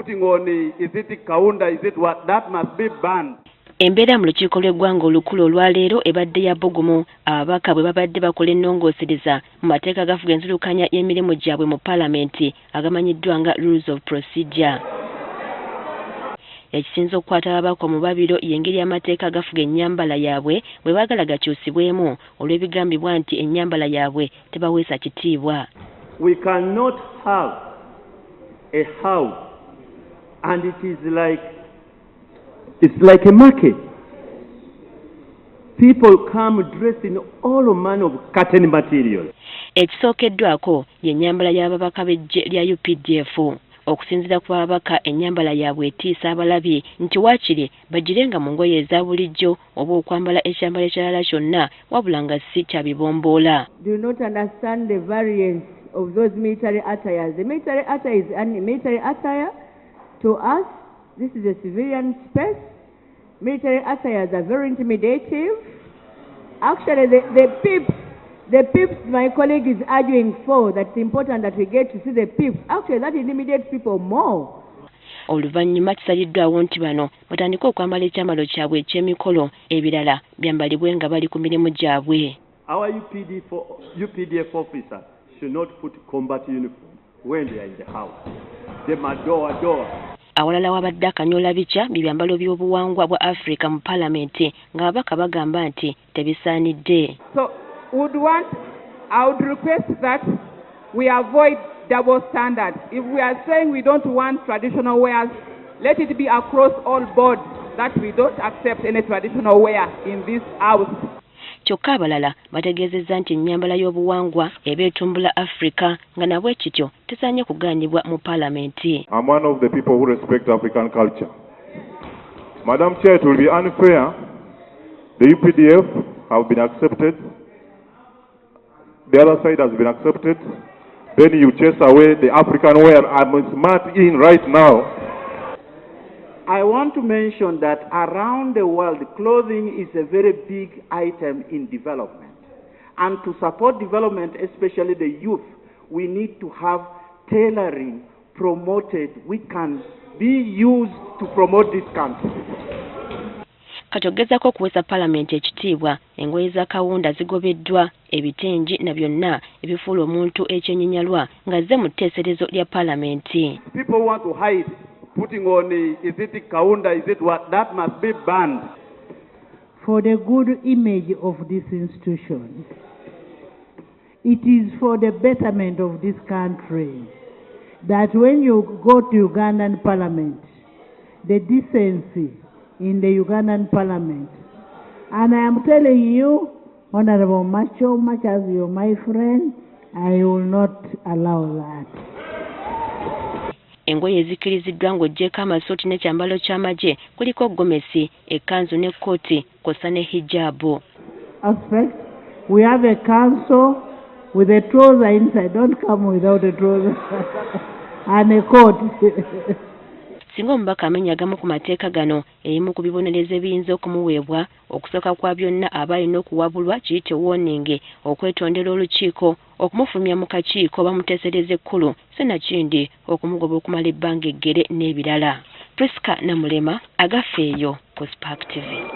putting on is it kawunda, is it what, that must be banned. Embeera mu lukiiko lw'eggwanga olukulu olwaleero ebadde ya bbugumu ababaka bwe babadde bakola ennongoosereza mu mateeka agafuga enzirukanya y'emirimu gyabwe mu Palamenti agamanyiddwa nga Rules of Procedure. Ekisinza okukwata ababaka mu babiro y'engeri y'amateeka agafuga ennyambala yaabwe bwe baagala gakyusibwemu olw'ebigambibwa nti ennyambala yaabwe tebaweesa kitiibwa. We cannot have a house and it's like a market. People come dressed in all manner of curtain materials. Ekisookeddwako y'ennyambala y'ababaka b'eggye lya UPDF. Okusinziira ku babaka ennyambala yaabwe etiisa abalabi nti waakiri bagirenga mu ngoye eza bulijjo oba okwambala ekyambalo ekirala kyonna wabula nga si kya bibombboola. Do not understand the variance of those military attires. The military attire is a military attire. To us, this is a civilian space. Military attires are very intimidating. Actually, the pips my colleague is arguing for, that's important that we get to see the pips. Actually, that intimidates people more. Oluvannyuma kisaliddwawo nti bano batandika okwambala ekyambalo kyabwe eky'emikolo ebirala byambalibwe nga bali ku mirimu gyabwe. Our UPDF officers should not put combat uniform when they are in the house. They must door. Awalala wabadde akanyola bica byambalo by'obuwangwa bwa Africa mu Palamenti nga ababaka bagamba nti tebisaanidde. So I would request that we avoid double standards. If we are saying we don't want traditional wears, let it be across all board that we don't accept any traditional wear in this house. Kyokka abalala bategeezezza nti ennyambala y'obuwangwa eba etumbula Africa nga nabwe kityo tesaanye kugaanyibwa mu Palamenti. I'm one of the people who respect African culture. Madam Chair, it will be unfair. The UPDF have been accepted. The other side has been accepted. Then you chase away the African wear I'm smart in right now. I want to mention that around the world, clothing is a very big item in development. And to support development, especially the youth, we need to have tailoring promoted. We can be used to promote this country. Katogezako okuwesa Palamenti ekitiibwa engoye za kawunda zigobeddwa ebitengi na byonna ebifuula omuntu ekyenyinyalwa nga zze mu tteeserezo lya Palamenti. People want to hide. Putting on is it kawunda, is it what, that must be banned. For the good image of this institution, it is for the betterment of this country that when you go to Ugandan Parliament, the decency in the Ugandan Parliament, and I am telling you, Honorable Macho, much as you're my friend, I will not allow that. Engoye ezikiriziddwa ng'oggyeko amasuuti n'ekyambalo ky'amagye kuliko gomesi, ekkanzu n'ekkooti kw'ossa ne hijabu. Aspect, we have a council with a trouser inside. Don't come without a trouser and a coat. Singa omubaka amenya agamu ku mateeka gano erimu ku bibonerezo ebiyinza okumuweebwa okusooka kwa byonna aba alina okuwabulwa kiyite warning okwetondera olukiiko okumufulumya mu kakiiko bamuteesereza ekkulu sennakindi okumugoba okumala ebbanga eggere n'ebirala. Priska Namulema, Agafeeyo ku Spark TV.